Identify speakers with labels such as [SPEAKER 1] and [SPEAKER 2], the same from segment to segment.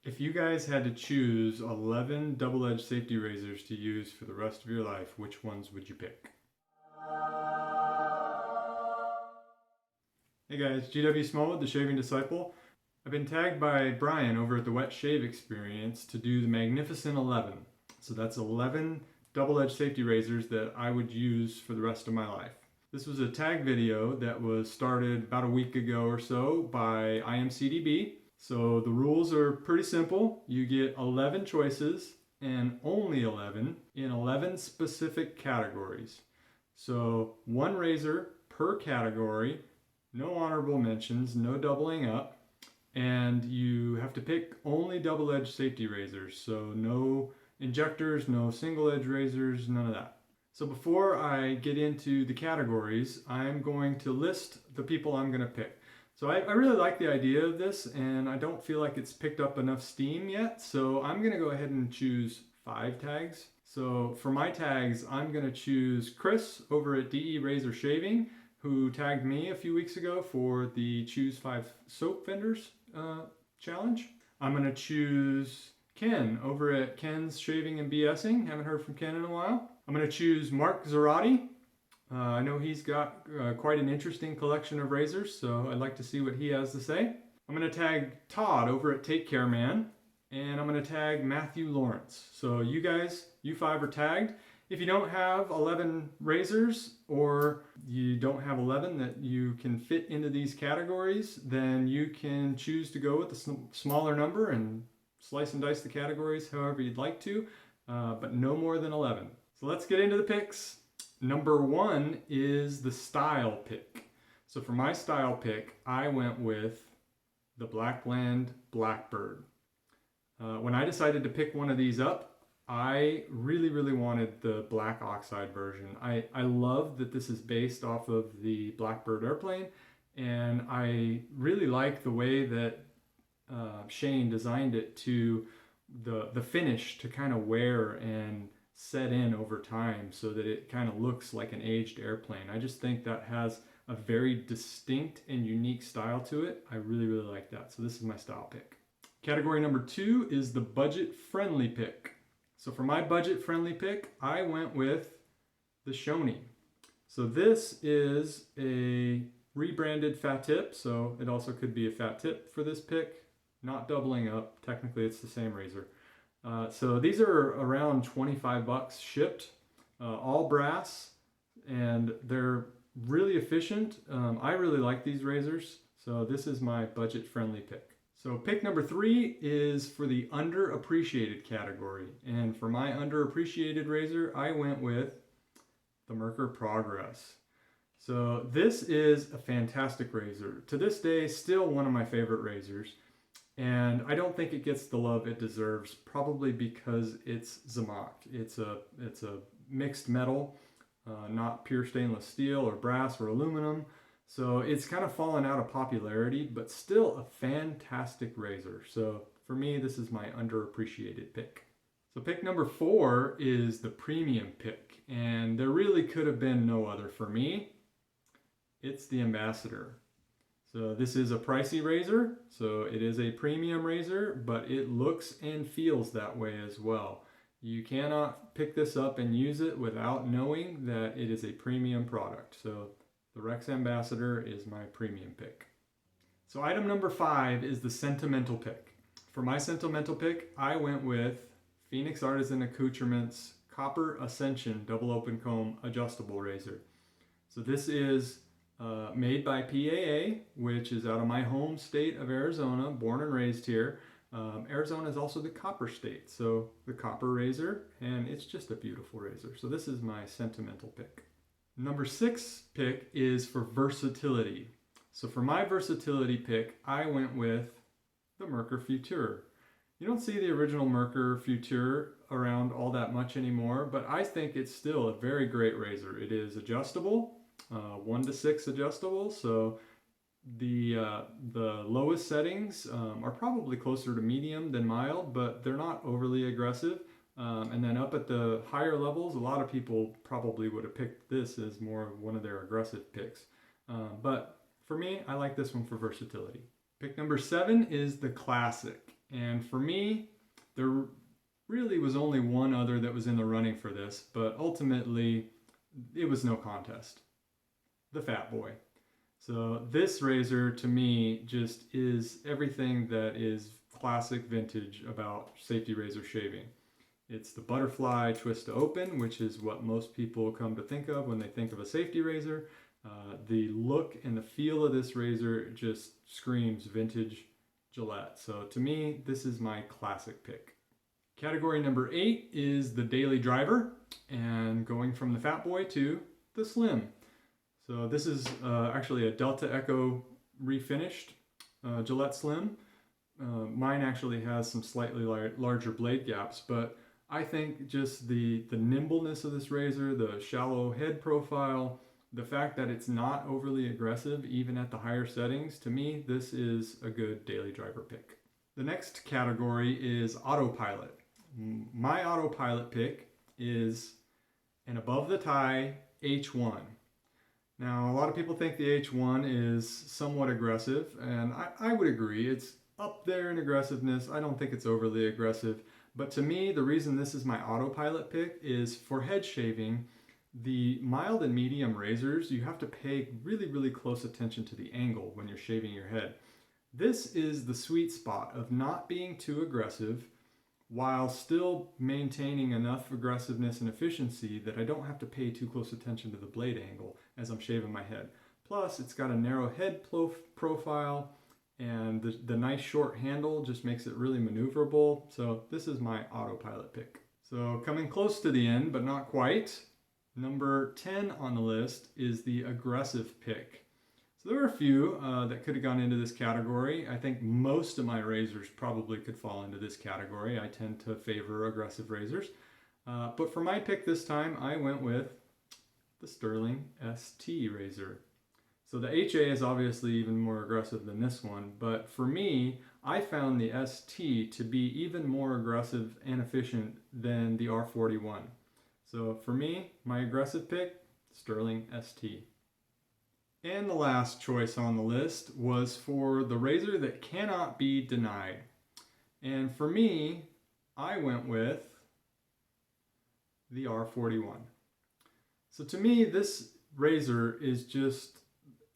[SPEAKER 1] If you guys had to choose 11 double-edged safety razors to use for the rest of your life, which ones would you pick? Hey guys, gwsmallwood, the Shaving Disciple. I've been tagged by Brian over at the Wet Shave Experience to do the Magnificent 11. So that's 11 double-edged safety razors that I would use for the rest of my life. This was a tag video that was started about a week ago or so by IMCDB. So the rules are pretty simple. You get 11 choices and only 11 in 11 specific categories. So one razor per category, no honorable mentions, no doubling up, and you have to pick only double-edged safety razors. So no injectors, no single-edge razors, none of that. So before I get into the categories, I'm going to list the people I'm going to pick. So I really like the idea of this, and I don't feel like it's picked up enough steam yet. So I'm going to go ahead and choose 5 tags. So for my tags, I'm going to choose Chris over at DE Razor Shaving, who tagged me a few weeks ago for the Choose 5 Soap Vendors challenge. I'm going to choose Ken over at Ken's Shaving and BSing. Haven't heard from Ken in a while. I'm going to choose Mark Zarati. I know he's got quite an interesting collection of razors, so I'd like to see what he has to say. I'm going to tag Todd over at Take Care Man, and I'm going to tag Matthew Lawrence. So you guys, you 5 are tagged. If you don't have 11 razors, or you don't have 11 that you can fit into these categories, then you can choose to go with a smaller number and slice and dice the categories however you'd like to, but no more than 11. So let's get into the picks. Number 1 is the style pick. So for my style pick, I went with the Blackland Blackbird. When I decided to pick one of these up, I really wanted the black oxide version. I love that this is based off of the Blackbird airplane, and I really like the way that Shane designed it to the finish to kind of wear and set in over time so that it kind of looks like an aged airplane. I just think that has a very distinct and unique style to it. I really like that. So this is my style pick. Category number 2 is the budget friendly pick. So for my budget friendly pick, I went with the Shoney. So this is a rebranded fat tip, so it also could be a fat tip for this pick, not doubling up. Technically it's the same razor. So these are around 25 bucks shipped, all brass, and they're really efficient. I really like these razors, so this is my budget friendly pick. So pick number 3 is for the underappreciated category. And for my underappreciated razor, I went with the Merkur Progress. So this is a fantastic razor. To this day, still one of my favorite razors. And I don't think it gets the love it deserves, probably because it's Zamach. It's a mixed metal, not pure stainless steel or brass or aluminum. So it's kind of fallen out of popularity, but still a fantastic razor. So for me, this is my underappreciated pick. So pick number 4 is the premium pick, and there really could have been no other for me. It's the Ambassador. So this is a pricey razor, so it is a premium razor, but it looks and feels that way as well. You cannot pick this up and use it without knowing that it is a premium product. So the Rex Ambassador is my premium pick. So item number 5 is the Sentimental pick. For my Sentimental pick, I went with Phoenix Artisan Accoutrements Copper Ascension Double Open Comb Adjustable Razor. So this is made by PAA, which is out of my home state of Arizona, born and raised here. Arizona is also the copper state, so the copper razor, and it's just a beautiful razor. So this is my Sentimental pick. Number 6 pick is for versatility. So for my versatility pick, I went with the Merkur Futur. You don't see the original Merkur Futur around all that much anymore, but I think it's still a very great razor. It is adjustable, 1 to 6 adjustable, so the lowest settings are probably closer to medium than mild, but they're not overly aggressive. And then up at the higher levels, a lot of people probably would have picked this as more of one of their aggressive picks. But for me, I like this one for versatility. Pick number 7 is the Classic. And for me, there really was only one other that was in the running for this, but ultimately it was no contest. The Fat Boy. So this razor to me just is everything that is classic vintage about safety razor shaving. It's the butterfly twist to open, which is what most people come to think of when they think of a safety razor. The look and the feel of this razor just screams vintage Gillette. So to me, this is my classic pick. Category number 8 is the daily driver, and going from the Fat Boy to the Slim. So this is actually a Delta Echo refinished Gillette Slim. Mine actually has some slightly larger blade gaps, but I think just the nimbleness of this razor, the shallow head profile, the fact that it's not overly aggressive even at the higher settings, to me this is a good daily driver pick. The next category is Autopilot. My Autopilot pick is an above the tie H1. Now a lot of people think the H1 is somewhat aggressive, and I would agree. It's up there in aggressiveness. I don't think it's overly aggressive. But to me, the reason this is my Autopilot pick is for head shaving, the mild and medium razors, you have to pay really close attention to the angle when you're shaving your head. This is the sweet spot of not being too aggressive while still maintaining enough aggressiveness and efficiency that I don't have to pay too close attention to the blade angle as I'm shaving my head. Plus, it's got a narrow head profile, and the nice short handle just makes it really maneuverable. So this is my Autopilot pick. So coming close to the end, but not quite, number 10 on the list is the aggressive pick. So there were a few that could have gone into this category. I think most of my razors probably could fall into this category. I tend to favor aggressive razors. But for my pick this time, I went with the Sterling ST razor. So the HA is obviously even more aggressive than this one, but for me, I found the ST to be even more aggressive and efficient than the R41. So for me, my aggressive pick, Sterling ST. And the last choice on the list was for the razor that cannot be denied. And for me, I went with the R41. So to me, this razor is just,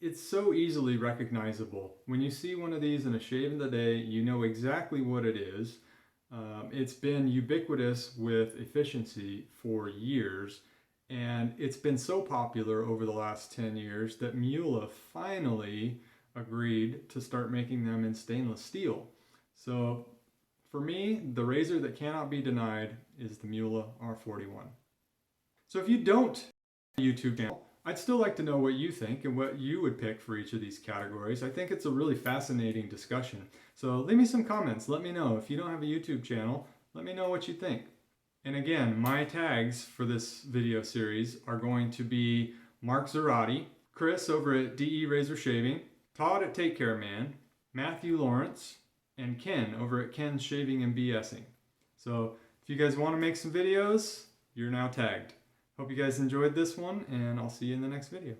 [SPEAKER 1] it's so easily recognizable. When you see one of these in a shave of the day, you know exactly what it is. It's been ubiquitous with efficiency for years, and it's been so popular over the last 10 years that Miele finally agreed to start making them in stainless steel. So for me, the razor that cannot be denied is the Miele R41. So if you don't have a YouTube channel, I'd still like to know what you think and what you would pick for each of these categories. I think it's a really fascinating discussion. So leave me some comments. Let me know. If you don't have a YouTube channel, let me know what you think. And again, my tags for this video series are going to be Mark Zarati, Chris over at DE Razor Shaving, Todd at Take Care Man, Matthew Lawrence, and Ken over at Ken's Shaving and BSing. So if you guys want to make some videos, you're now tagged. Hope you guys enjoyed this one, and I'll see you in the next video.